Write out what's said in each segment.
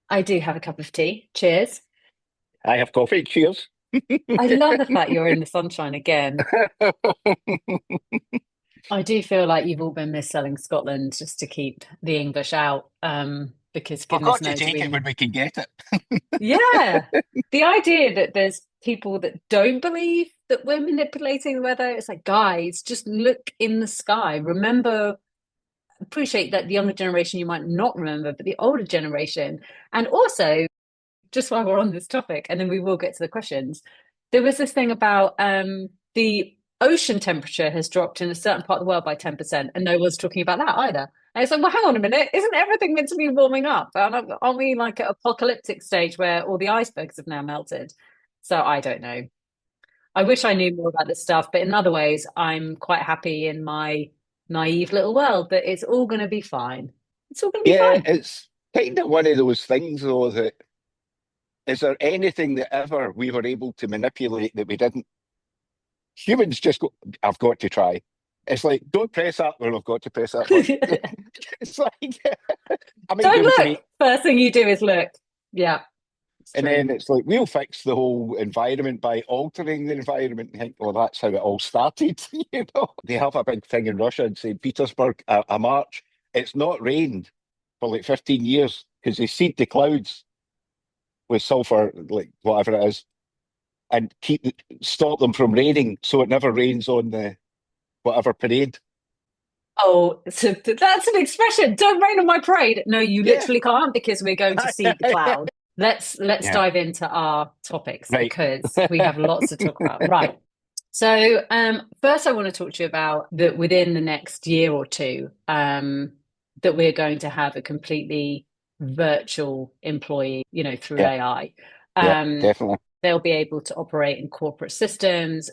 I do have a cup of tea. Cheers. I have coffee. Cheers. I love the fact you're in the sunshine again. I do feel like you've all been mis-selling Scotland just to keep the English out, because We've goodness got to knows take it when we can get it. yeah, the idea that there's people that don't believe that we're manipulating the weather, it's like, guys, just look in the sky. Remember, appreciate that the younger generation you might not remember, but the older generation, and also just while we're on this topic, and then we will get to the questions. There was this thing about the ocean temperature has dropped in a certain part of the world by 10%, and no one's talking about that either. And it's like, well, hang on a minute, isn't everything meant to be warming up? Aren't we like at apocalyptic stage where all the icebergs have now melted? So I don't know. I wish I knew more about this stuff, but in other ways, I'm quite happy in my naive little world that it's all going to be fine. It's all going to be Yeah, fine. it's kind of one of those things, though, that is there anything that ever we were able to manipulate that we didn't? Humans just go, I've got to try. It's like, don't press that when I've got to press that button. It's like, I might be Don't able to look. make, First thing you do is look. Yeah, it's and true. then it's like, we'll fix the whole environment by altering the environment and think, well, that's how it all started. They have a big thing in Russia in St. Petersburg, a march. It's not rained for like 15 years because they seed the clouds with sulfur, like whatever it is, and stop them from raining so it never rains on the whatever parade. Oh, so that's an expression. Don't rain on my parade. No, you Yeah. literally can't because we're going to see the cloud. Let's Yeah. dive into our topics Right. because we have lots to talk about. Right. So, first, I want to talk to you about that within the next year or two, that we're going to have a completely virtual employee, through Yeah. AI. Yeah. Um, Definitely. they'll be able to operate in corporate systems.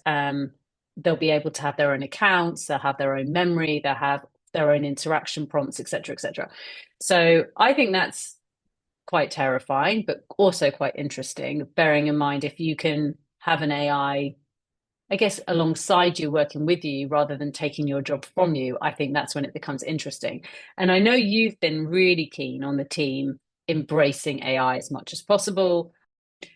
They'll be able to have their own accounts. They'll have their own memory. They'll have their own interaction prompts, etc., etc. So I think that's quite terrifying, but also quite interesting, bearing in mind if you can have an I guess, alongside you, working with you, rather than taking your job from you, I think that's when it becomes interesting. And I know you've been really keen on the team embracing AI as much as possible.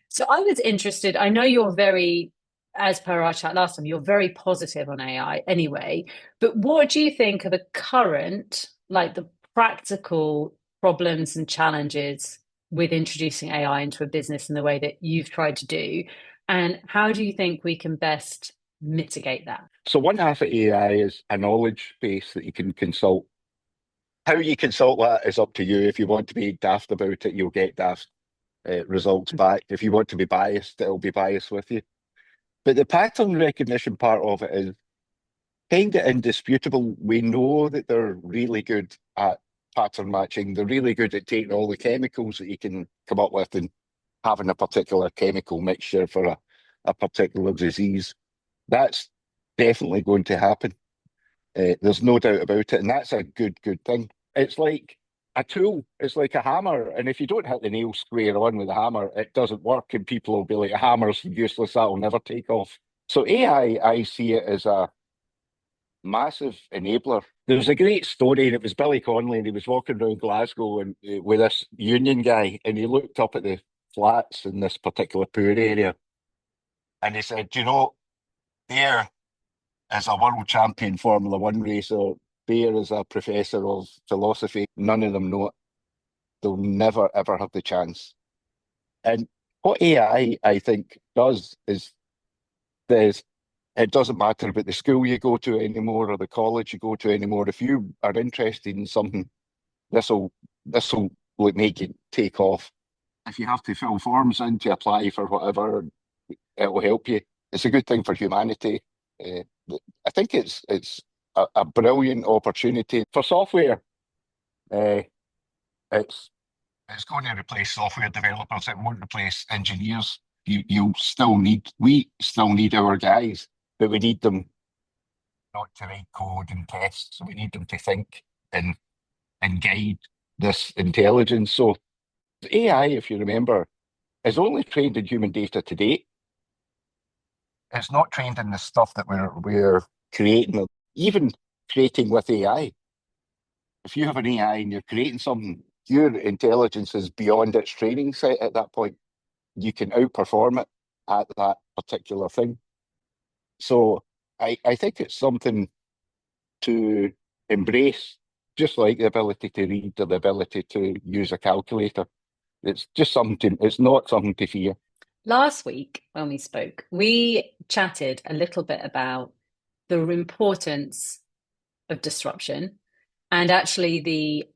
So I was interested. I know you're very, as per our chat last time, you're very positive on AI anyway. But what do you think are the current, like the practical problems and challenges with introducing AI into a business in the way that you've tried to do? And how do you think we can best mitigate that? So one half of AI is a knowledge base that you can consult. How you consult that is up to you. If you want to be daft about it, you'll get daft results back. If you want to be biased, it'll be biased with you. But the pattern recognition part of it is kind of indisputable. We know that they're really good at pattern matching. They're really good at taking all the chemicals that you can come up with and having a particular chemical mixture for a particular disease. That's definitely going to happen. There's no doubt about it. And that's a good thing. It's like a tool, it's like a hammer. And if you don't hit the nail square on with a hammer, it doesn't work. And people will be like, a hammer's useless, that'll never take off. So I see it as a massive enabler. There was a great story, and it was Billy Connolly, and he was walking around Glasgow and with this union guy, and he looked up at the flats in this particular poor area, and he said, "Do you know, there is a world champion Formula One racer. There is a professor of philosophy. None of them know it. They'll never ever have the chance." And what I think does is this. It doesn't matter about the school you go to anymore or the college you go to anymore. If you are interested in something, this will like make it take off. If you have to fill forms in to apply for whatever, it will help you. It's a good thing for humanity. Uh, I think it's a brilliant opportunity for software. Uh, it's it's going to replace software developers. It won't replace engineers. We still need our guys, but we need them not to write code and test. So we need them to think and guide this intelligence. So AI, if you remember, is only trained in human data to date. It's not trained in the stuff that we're creating, even creating with AI. If you have an AI and you're creating something, your intelligence is beyond its training set at that point. You can outperform it at that particular thing. So I think it's something to embrace, just like the ability to read or the ability to use a calculator. It's just something, it's not something to fear. Last week, when we spoke, we chatted a little bit about the importance of disruption and actually the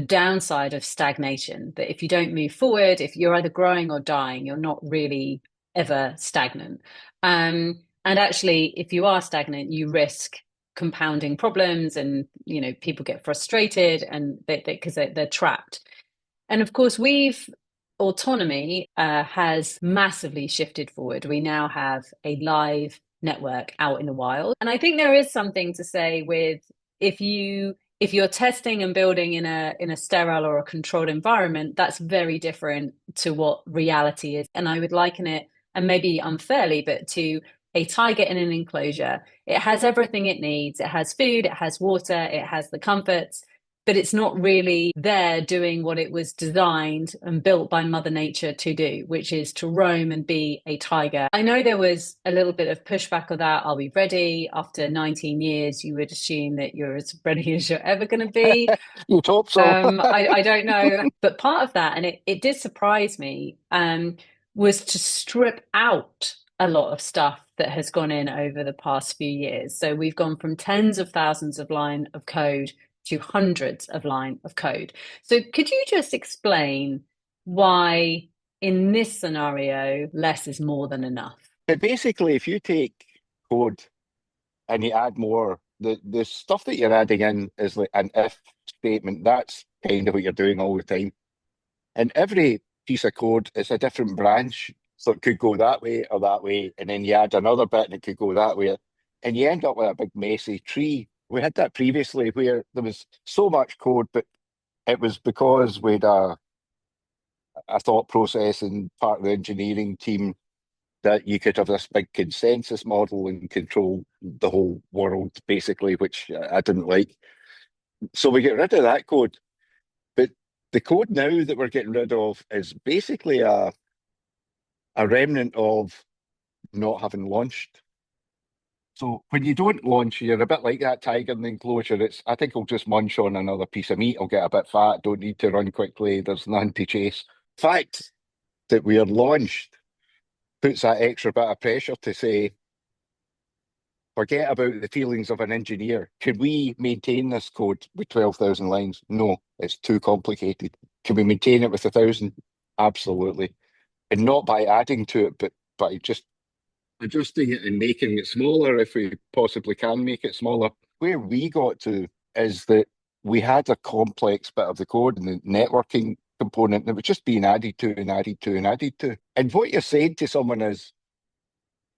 downside of stagnation. That if you don't move forward, if you're either growing or dying, you're not really ever stagnant. And actually, if you are stagnant, you risk compounding problems, and people get frustrated and because they're trapped. And of course, Autonomi has massively shifted forward. We now have a live network out in the wild. And I think there is something to say with if you're testing and building in a sterile or a controlled environment, that's very different to what reality is. And I would liken it, and maybe unfairly, but to a tiger in an enclosure. It has everything it needs. It has food, it has water, it has the comforts, but it's not really there doing what it was designed and built by Mother Nature to do, which is to roam and be a tiger. I know there was a little bit of pushback of that. Are we ready? After 19 years, you would assume that you're as ready as you're ever going to be. You'd hope so. I don't know. But part of that, and it did surprise me, was to strip out a lot of stuff that has gone in over the past few years. So we've gone from tens of thousands of line of code to hundreds of line of code. So could you just explain why in this scenario, less is more than enough? But basically, if you take code and you add more, the stuff that you're adding in is like an if statement. That's kind of what you're doing all the time. And every piece of code is a different branch. So it could go that way or that way. And then you add another bit and it could go that way. And you end up with a big messy tree. We had that previously where there was so much code, but it was because we had a thought process and part of the engineering team that you could have this big consensus model and control the whole world, basically, which I didn't like. So we get rid of that code. But the code now that we're getting rid of is basically a remnant of not having launched. So when you don't launch, you're a bit like that tiger in the enclosure. It's, I think I'll just munch on another piece of meat. I'll get a bit fat. Don't need to run quickly. There's none to chase. The fact that we are launched puts that extra bit of pressure to say, forget about the feelings of an engineer. Can we maintain this code with 12,000 lines? No, it's too complicated. Can we maintain it with 1,000? Absolutely. And not by adding to it, but by just adjusting it and making it smaller if we possibly can make it smaller. Where we got to is that we had a complex bit of the code and the networking component that was just being added to and added to and added to. And what you're saying to someone is,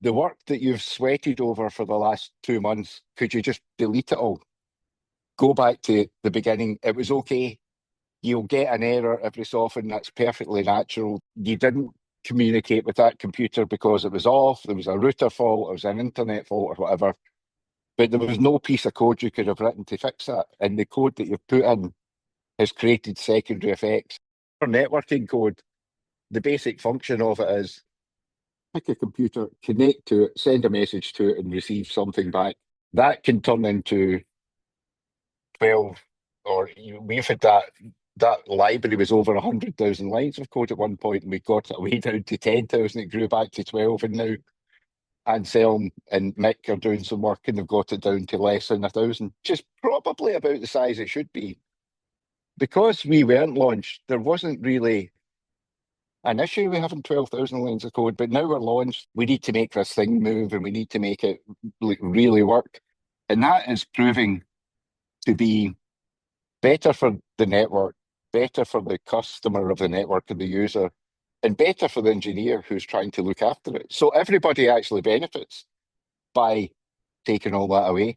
the work that you've sweated over for the last 2 months, could you just delete it all? Go back to the beginning. It was okay. You'll get an error every so often. That's perfectly natural. You didn't communicate with that computer because it was off. There was a router fault. It was an internet fault or whatever. But there was no piece of code you could have written to fix that. And the code that you've put in has created secondary effects. For networking code, the basic function of it is pick a computer, connect to it, send a message to it, and receive something back. That can turn into 12, or we've had that library was over 100,000 lines of code at one point, and we got it way down to 10,000. It grew back to 12, and now Anselm and Mick are doing some work, and they've got it down to less than 1,000, which is probably about the size it should be. Because we weren't launched, there wasn't really an issue with having 12,000 lines of code, but now we're launched, we need to make this thing move and we need to make it really work. And that is proving to be better for the network, better for the customer of the network and the user, and better for the engineer who's trying to look after it. So everybody actually benefits by taking all that away.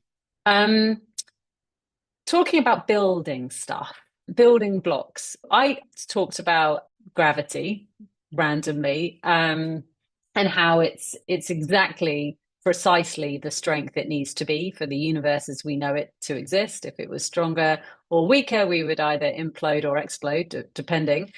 Talking about building stuff, building blocks. I talked about gravity randomly, and how it's exactly precisely the strength it needs to be for the universe as we know it to exist. If it was stronger or weaker, we would either implode or explode, depending.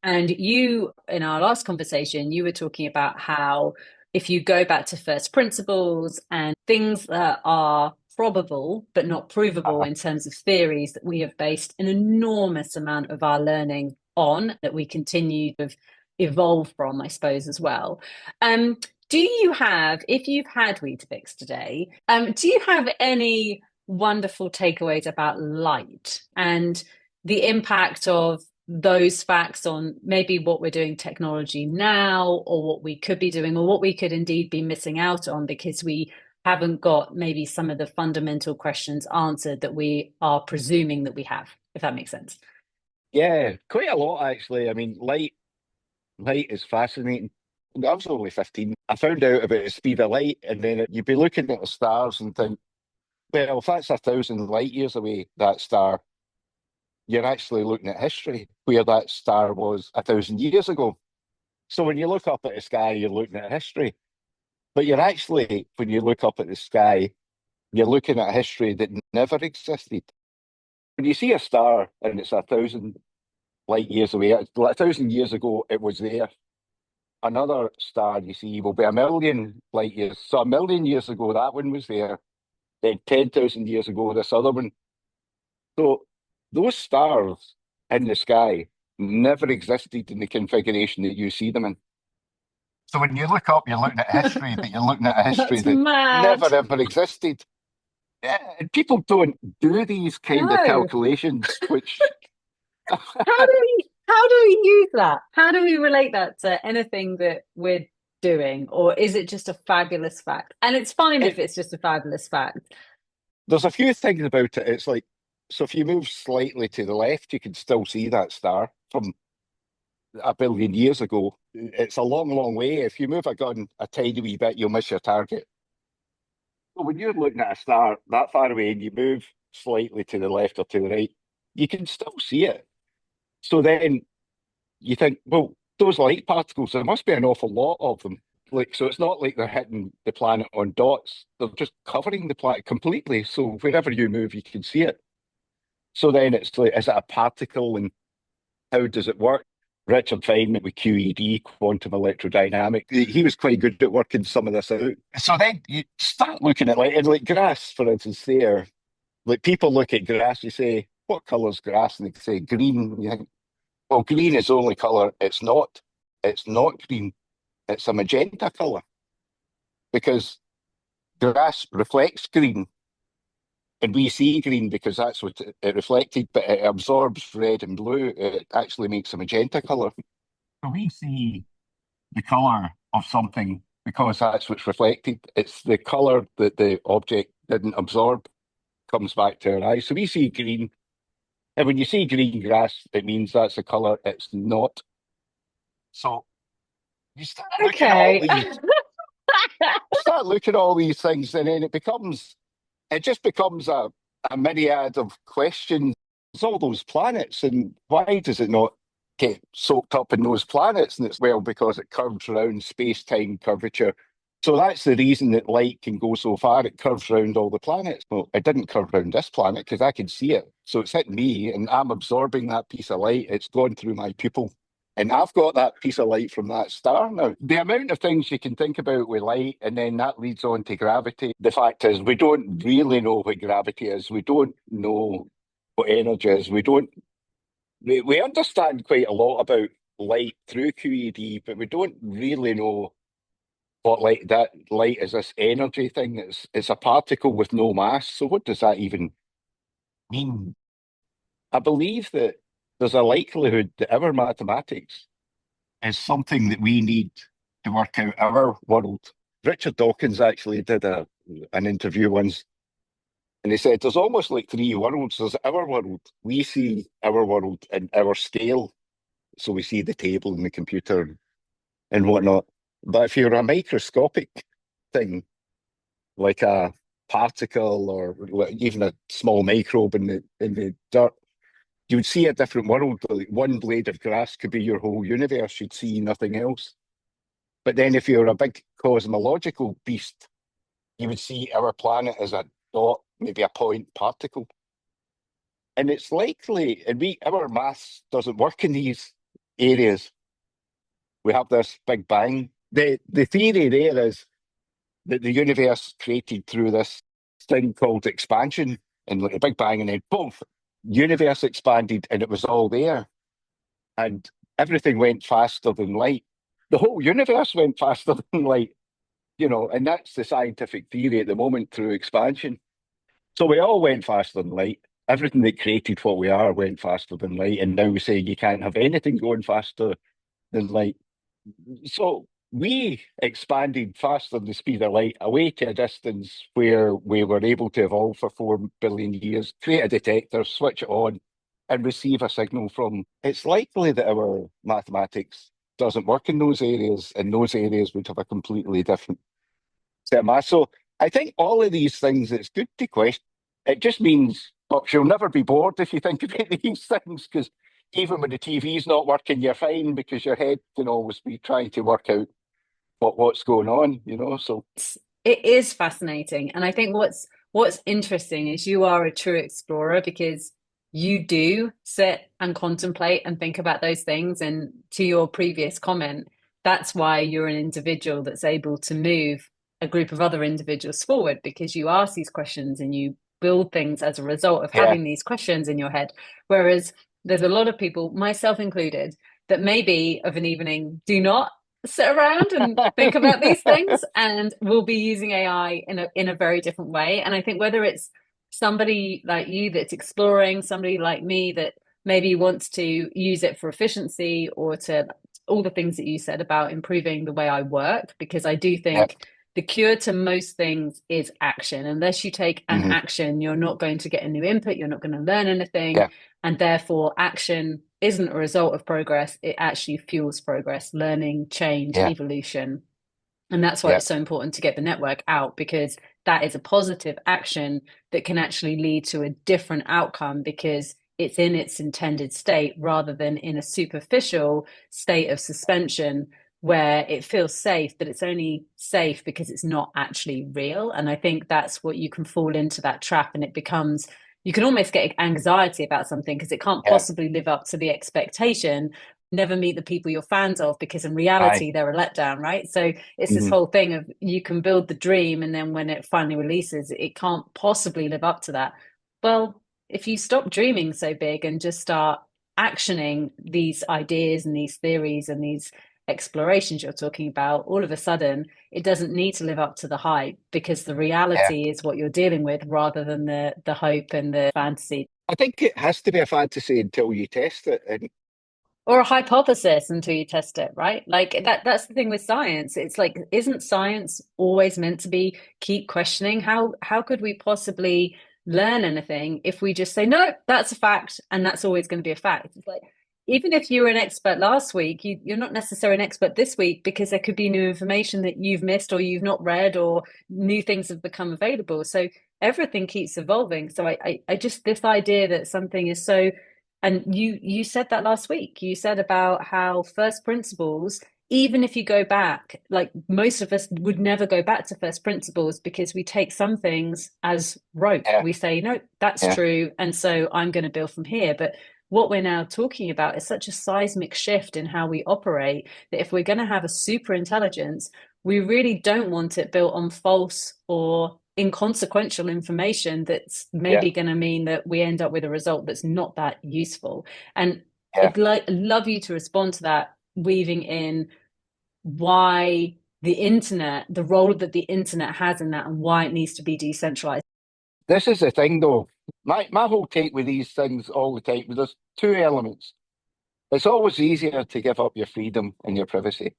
And you, in our last conversation, you were talking about how if you go back to first principles and things that are probable but not provable Uh, in terms of theories that we have based an enormous amount of our learning on, that we continue to evolve from, I suppose, as well. Um, do you have, if you've had Weetabix today, do you have any wonderful takeaways about light and the impact of those facts on maybe what we're doing technology now, or what we could be doing, or what we could indeed be missing out on because we haven't got maybe some of the fundamental questions answered that we are presuming that we have, if that makes sense? yeah, quite a lot actually. I mean, light is fascinating. I was only 15. I found out about the speed of light, and then you'd be looking at the stars and think, well, if that's 1,000 light years away, that star, you're actually looking at history where that star was 1,000 years ago. So when you look up at the sky, you're looking at history. But you're actually, when you look up at the sky, you're looking at history that never existed. When you see a star and it's 1,000 light years away, 1,000 years ago, it was there. Another star you see will be 1,000,000 light years. So 1,000,000 years ago, that one was there. Then 10,000 years ago, this other one. So those stars in the sky never existed in the configuration that you see them in. So when you look up, you're looking at history, but you're looking at a history That's that mad. never ever existed. Yeah, and people don't do these kind of No. calculations, which How do we use that? How do we relate that to anything that we're doing? Or is it just a fabulous fact? And it's fine if it, it's just a fabulous fact. there's a few things about it. It's like, so if you move slightly to the left, you can still see that star from 1 billion years ago. It's a long, long way. If you move a gun a tiny wee bit, you'll miss your target. But when you're looking at a star that far away and you move slightly to the left or to the right, you can still see it. So then you think, well, those light particles, there must be an awful lot of them. Like, so it's not like they're hitting the planet on dots. They're just covering the planet completely. So wherever you move, you can see it. So then it's like, is it a particle and how does it work? Richard Feynman with QED, quantum electrodynamics, he was quite good at working some of this out. So then you start looking at like grass, for instance, there. Like people look at grass, you say, what colour's grass? And they say green. You think, well, green is the only colour. It's not. It's not green. It's a magenta colour because grass reflects green and we see green because that's what it reflected, but it absorbs red and blue. It actually makes a magenta colour. So we see the colour of something because that's what's reflected. It's the colour that the object didn't absorb comes back to our eyes. So we see green. And when you see green grass, it means that's a colour it's not. So you Okay. start looking at all these things, and then it just becomes a myriad of questions. It's all those planets, and why does it not get soaked up in those planets? And it's well because it curves around space-time curvature. So that's the reason that light can go so far. It curves around all the planets. Well, it didn't curve around this planet because I can see it. So it's hitting me, and I'm absorbing that piece of light. It's gone through my pupil. And I've got that piece of light from that star now. The amount of things you can think about with light, and then that leads on to gravity. The fact is, we don't really know what gravity is. We don't know what energy is. We understand quite a lot about light through QED, but we don't really know what light is this energy thing. It's a particle with no mass. So what does that even mean? I believe that there's a likelihood that our mathematics is something that we need to work out our world. Richard Dawkins actually did an interview once, and he said there's almost like three worlds. There's our world. We see our world in our scale. So we see the table and the computer and whatnot. But if you're a microscopic thing, like a particle or even a small microbe in the dirt, you would see a different world. Like one blade of grass could be your whole universe. You'd see nothing else. But then if you're a big cosmological beast, you would see our planet as a dot, maybe a point particle. And it's likely, and our maths doesn't work in these areas. We have this Big Bang. The theory there is that the universe created through this thing called expansion, and like a Big Bang, and then boom, universe expanded, and it was all there, and everything went faster than light. The whole universe went faster than light, and that's the scientific theory at the moment through expansion. So we all went faster than light. Everything that created what we are went faster than light, and now we say you can't have anything going faster than light. So we expanded faster than the speed of light away to a distance where we were able to evolve for 4 billion years, create a detector, switch it on, and receive a signal from. It's likely that our mathematics doesn't work in those areas, and those areas would have a completely different set of maths. So I think all of these things, it's good to question. It just means, but you'll never be bored if you think about these things, because even when the TV's not working, you're fine because your head can always be trying to work out what's going on. So It is fascinating. And I think what's interesting is you are a true explorer because you do sit and contemplate and think about those things. And to your previous comment, that's why you're an individual that's able to move a group of other individuals forward because you ask these questions and you build things as a result of yeah, having these questions in your head. Whereas there's a lot of people, myself included, that maybe of an evening do not sit around and think about these things, and we'll be using AI in a very different way. And I think whether it's somebody like you that's exploring, somebody like me that maybe wants to use it for efficiency or to all the things that you said about improving the way I work, because I do yeah, think the cure to most things is action. Unless you take an hmm action, you're not going to get a new input, you're not going to learn anything. yeah, And therefore, action isn't a result of progress. It actually fuels progress, learning, change, yeah, evolution. And that's why yeah, it's so important to get the network out, because that is a positive action that can actually lead to a different outcome because it's in its intended state rather than in a superficial state of suspension where it feels safe, but it's only safe because it's not actually real. And I think that's what you can fall into, that trap, and it becomes, you can almost get anxiety about something because it can't yeah. possibly live up to the expectation, never meet the people you're fans of because in Aye. reality they're a letdown, right? So it's this hmm whole thing of you can build the dream and then when it finally releases it can't possibly live up to that. Well, if you stop dreaming so big and just start actioning these ideas and these theories and these explorations you're talking about, all of a sudden it doesn't need to live up to the hype because the Yeah. reality is what you're dealing with rather than the hope and the fantasy. I think it has to be a fantasy until you test it. And Or a hypothesis until you test it, right? Like that's the thing with science. It's like, isn't science always meant to be keep questioning? How could we possibly learn anything if we just say, no, that's a fact, and that's always going to be a fact? It's like, even if you were an expert last week, you're not necessarily an expert this week because there could be new information that you've missed or you've not read or new things have become available. So everything keeps evolving. So I just, this idea that something is so, and you said that last week. You said about how first principles, even if you go back, like most of us would never go back to first principles because we take some things as rote. yeah, We say, no, that's yeah, true. And so I'm going to build from here. But what we're now talking about is such a seismic shift in how we operate that if we're going to have a super intelligence, we really don't want it built on false or inconsequential information that's yeah, maybe going to mean that we end up with a result that's not that useful. And yeah. I'd love you to respond to that, weaving in why the internet, the role that the internet has in that, and why it needs to be decentralized. This is the thing, though. My whole take with these things all the time, there's two elements. It's always easier to give up your freedom and your privacy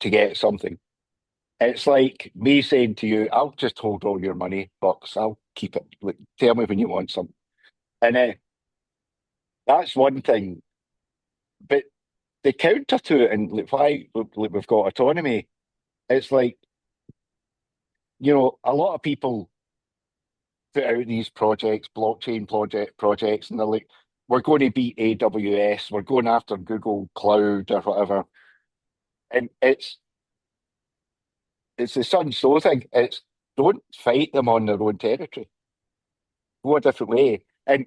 to get something. It's like me saying to you, I'll just hold all your money, Box. I'll keep it. Like, tell me when you want some. And that's one thing. But the counter to it, and like why like, we've got autonomy, it's like, a lot of people put out these projects, blockchain projects, and they're like, we're going to beat AWS, we're going after Google Cloud or whatever. And it's the sun so thing. don't fight them on their own territory. Go a different way. And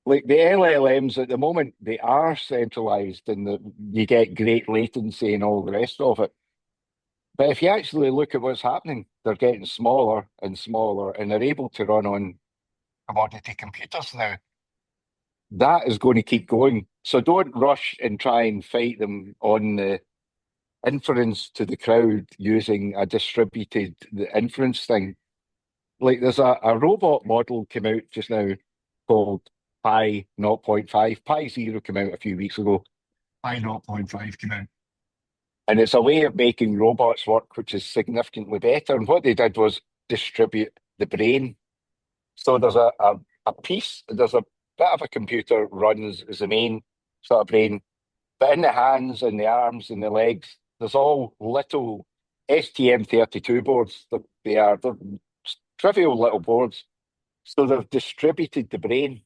like the LLMs at the moment, they are centralized and you get great latency and all the rest of it. But if you actually look at what's happening, they're getting smaller and smaller and they're able to run on commodity computers now. That is going to keep going. So don't rush and try and fight them on the inference to the crowd using a distributed inference thing. Like there's a robot model came out just now called Pi 0.5. Pi Zero came out a few weeks ago. Pi 0.5 came out. And it's a way of making robots work, which is significantly better. And what they did was distribute the brain. So there's a piece, there's a bit of a computer runs as the main sort of brain, but in the hands and the arms and the legs, there's all little STM32 boards. They're trivial little boards. So they've distributed the brain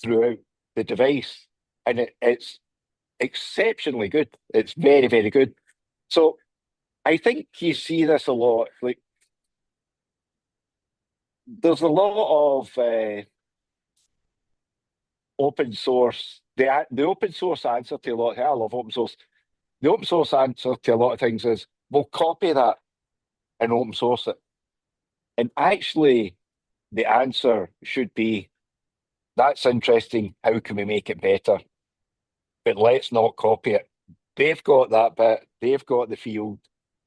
throughout the device, and it's exceptionally good. It's very, very good. So I think you see this a lot. Like there's a lot of open source. The open source answer to a lot. I love open source. The open source answer to a lot of things is we'll copy that and open source it. And actually, the answer should be that's interesting. How can we make it better? But let's not copy it. They've got that bit. They've got the field.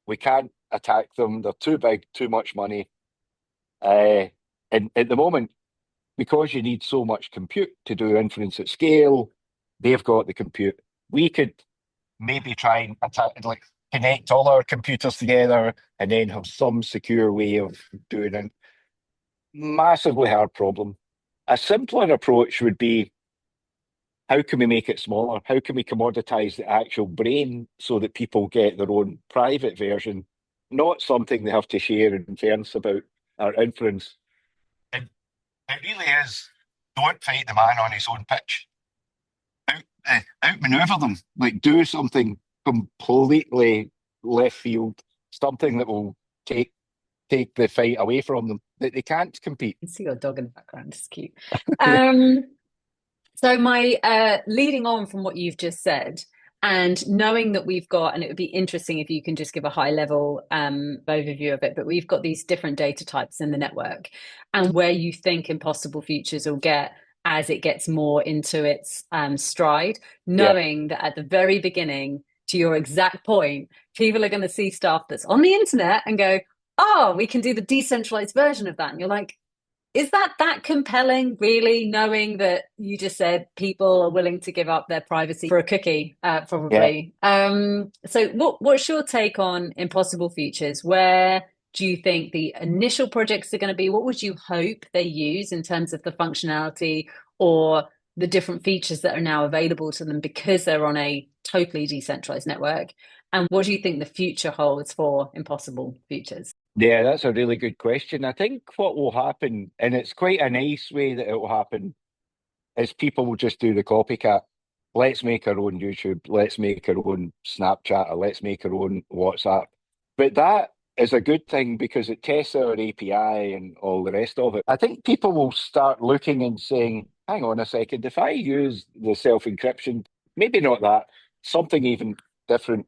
We can't attack them. They're too big, too much money. And at the moment, because you need so much compute to do inference at scale, they've got the compute. We could maybe try and attack, like connect all our computers together and then have some secure way of doing it. Massively hard problem. A simpler approach would be how can we make it smaller? How can we commoditize the actual brain so that people get their own private version, not something they have to share in fairness about our inference? And it really is don't fight the man on his own pitch. Outmaneuver them, like do something completely left field, something that will take the fight away from them. That they can't compete. I see your dog in the background. It's cute. So my leading on from what you've just said, and knowing that we've got, and it would be interesting if you can just give a high level overview of it, but we've got these different data types in the network and where you think Impossible Futures will get as it gets more into its stride, knowing that at the very beginning, to your exact point, people are going to see stuff that's on the internet and go, oh, we can do the decentralized version of that. And you're like, is that compelling, really, knowing that you just said people are willing to give up their privacy for a cookie, probably? So what's your take on Impossible Futures? Where do you think the initial projects are going to be? What would you hope they use in terms of the functionality or the different features that are now available to them because they're on a totally decentralized network? And what do you think the future holds for Impossible Futures? Yeah, that's a really good question. I think what will happen, and it's quite a nice way that it will happen, is people will just do the copycat. Let's make our own YouTube. Let's make our own Snapchat. Or let's make our own WhatsApp. But that is a good thing because it tests our API and all the rest of it. I think people will start looking and saying, hang on a second, if I use the self-encryption, maybe not that, something even different,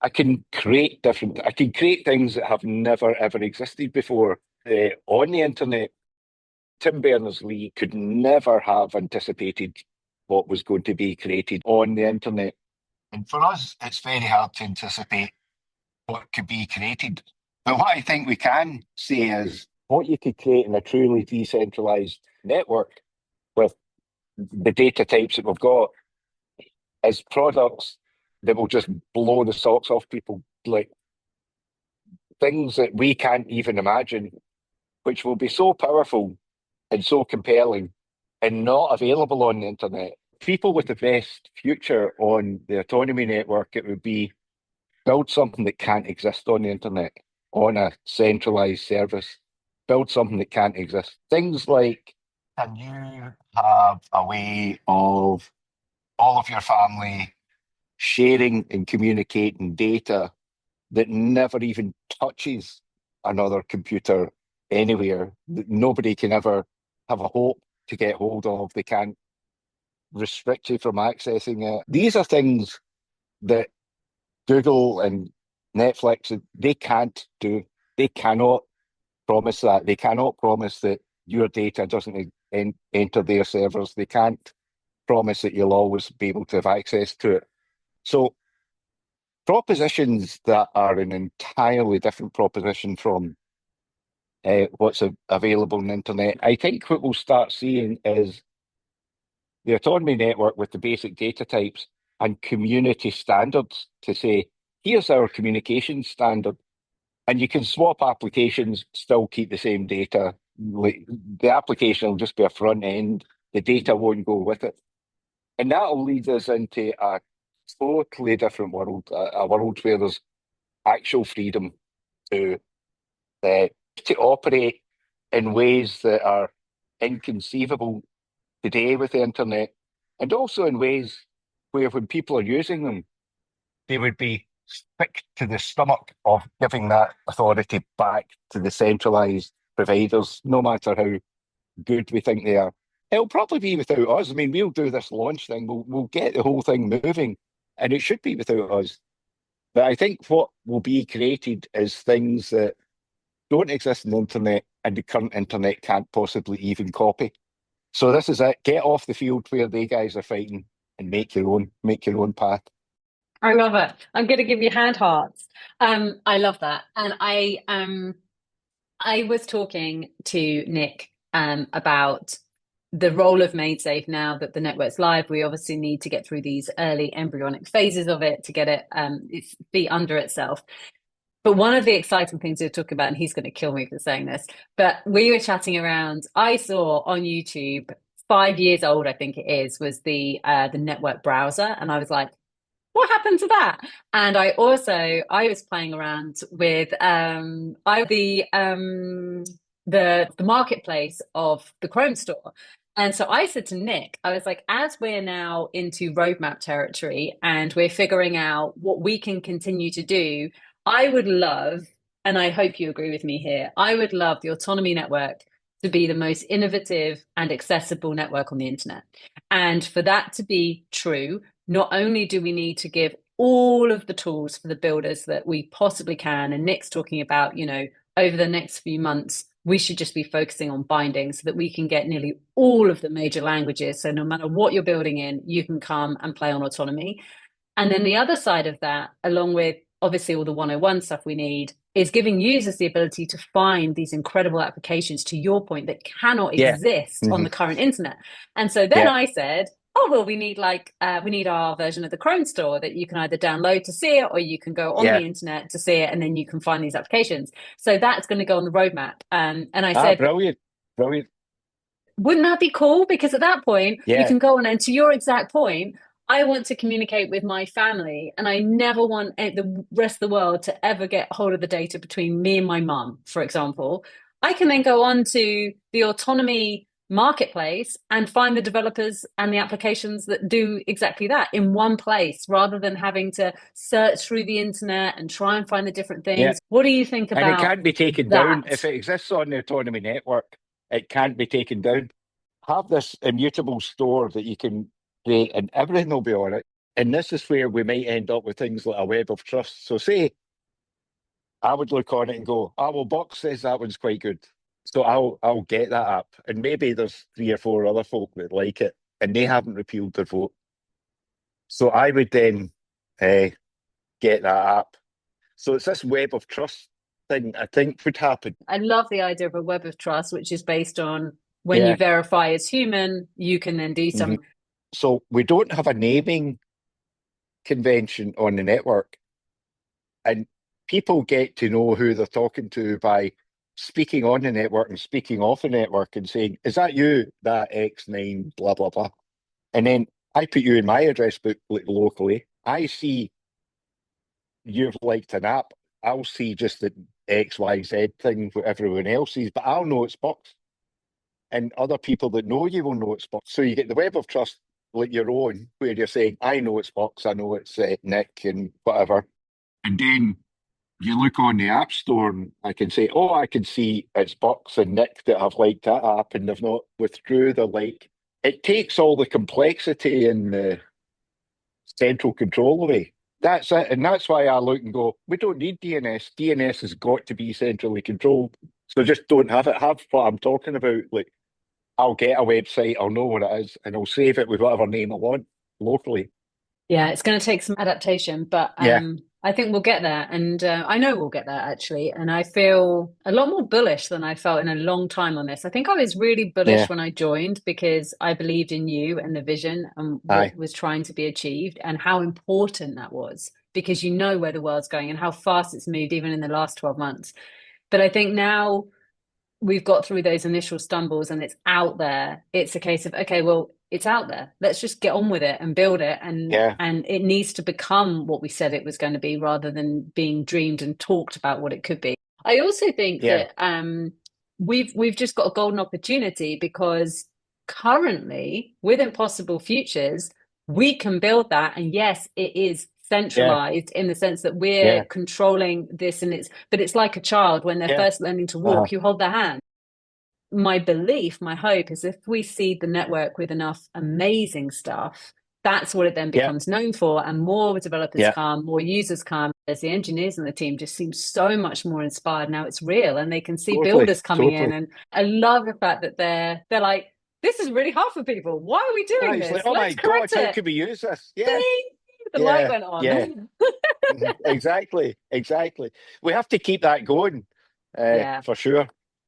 I can create things that have never ever existed before on the internet. Tim Berners-Lee could never have anticipated what was going to be created on the internet. And for us, it's very hard to anticipate what could be created. But what I think we can say is what you could create in a truly decentralized network with the data types that we've got is products that will just blow the socks off people, like things that we can't even imagine, which will be so powerful and so compelling and not available on the internet. People with the best future on the Autonomi network, it would be build something that can't exist on the internet on a centralized service. Build something that can't exist. Things like, can you have a way of all of your family sharing and communicating data that never even touches another computer anywhere. Nobody can ever have a hope to get hold of. They can't restrict you from accessing it. These are things that Google and Netflix, they can't do. They cannot promise that. They cannot promise that your data doesn't enter their servers. They can't promise that you'll always be able to have access to it. So propositions that are an entirely different proposition from what's available on the internet. I think what we'll start seeing is the autonomy network with the basic data types and community standards to say, here's our communication standard. And you can swap applications, still keep the same data. Like, the application will just be a front end. The data won't go with it. And that'll lead us into a totally different world, a world where there's actual freedom to operate in ways that are inconceivable today with the internet, and also in ways where when people are using them, they would be sick to the stomach of giving that authority back to the centralized providers, no matter how good we think they are. It'll probably be without us. I mean, we'll do this launch thing, we'll get the whole thing moving, and it should be without us. But I think what will be created is things that don't exist in the internet and the current internet can't possibly even copy. So this is it. Get off the field where they guys are fighting and make your own path. I love it. I'm going to give you hand hearts. I love that. And I was talking to Nick about the role of MaidSafe now that the network's live. We obviously need to get through these early embryonic phases of it to get it its feet under itself. But one of the exciting things we were talking about, and he's going to kill me for saying this, but we were chatting around. I saw on YouTube, 5 years old, I think it is, was the network browser, and I was like, what happened to that? And I was playing around with the marketplace of the Chrome store. And so I said to Nick, I was like, as we're now into roadmap territory and we're figuring out what we can continue to do, I would love, and I hope you agree with me here, I would love the Autonomi network to be the most innovative and accessible network on the internet. And for that to be true, not only do we need to give all of the tools for the builders that we possibly can, and Nick's talking about, over the next few months, we should just be focusing on binding so that we can get nearly all of the major languages. So no matter what you're building in, you can come and play on Autonomi. And then the other side of that, along with obviously all the 101 stuff we need, is giving users the ability to find these incredible applications, to your point, that cannot Yeah. exist on the current internet. And so then I said, oh, well, we need our version of the Chrome store that you can either download to see it, or you can go on the internet to see it, and then you can find these applications. So that's going to go on the roadmap. And I said, brilliant. Wouldn't that be cool? Because at that point, you can go on, and to your exact point, I want to communicate with my family, and I never want the rest of the world to ever get hold of the data between me and my mum, for example. I can then go on to the Autonomi marketplace and find the developers and the applications that do exactly that in one place, rather than having to search through the internet and try and find the different things. Yeah. What do you think about And it can't be taken that? down. If it exists on the Autonomi network, it can't be taken down. Have this immutable store that you can create and everything will be on it. And this is where we might end up with things like a web of trust. So say I would look on it and go, oh, well, Box says that one's quite good. So I'll get that app. And maybe there's 3 or 4 other folk that like it and they haven't repealed their vote. So I would then get that app. So it's this web of trust thing I think would happen. I love the idea of a web of trust, which is based on when you verify as human, you can then do some. So we don't have a naming convention on the network. And people get to know who they're talking to by speaking on the network and speaking off the network and saying, is that you, that X9, blah, blah, blah. And then I put you in my address book locally. I see you've liked an app. I'll see just the XYZ thing what everyone else sees, but I'll know it's Box. And other people that know you will know it's Box. So you get the web of trust like your own, where you're saying, I know it's Box, I know it's Nick and whatever. And then you look on the App Store and I can say, oh, I can see it's Bucks and Nick that have liked that app and they've not withdrew the like. It takes all the complexity and the central control away. That's it. And that's why I look and go, we don't need DNS. DNS has got to be centrally controlled. So just don't have it. Have what I'm talking about. Like, I'll get a website, I'll know what it is, and I'll save it with whatever name I want locally. Yeah, it's going to take some adaptation, but Yeah, I think we'll get there. And I know we'll get there actually. And I feel a lot more bullish than I felt in a long time on this. I think I was really bullish yeah, when I joined because I believed in you and the vision and what aye, was trying to be achieved and how important that was because you know where the world's going and how fast it's moved even in the last 12 months. But I think now we've got through those initial stumbles and it's out there. It's a case of, okay, well, it's out there. Let's just get on with it and build it. yeah, And it needs to become what we said it was going to be rather than being dreamed and talked about what it could be. I also think yeah, that we've just got a golden opportunity because currently with Impossible Futures, we can build that. And yes, it is yeah, centralized in the sense that we're yeah, controlling this and it's like a child when they're yeah, first learning to uh-huh, walk, you hold their hand. My belief, my hope is if we seed the network with enough amazing stuff, that's what it then yeah, becomes known for. And more developers yeah, come, more users come. As the engineers on the team just seem so much more inspired now. It's real, and they can see totally, builders coming in. totally. And I love the fact that they're like, this is really hard for people. Why are we Ah, doing it's like, this? oh my Let's God, correct how it. can we use this? Yeah, Ding! The light yeah, went yeah. on. Mhm. Exactly, exactly. We have to keep that going, Yeah. for sure.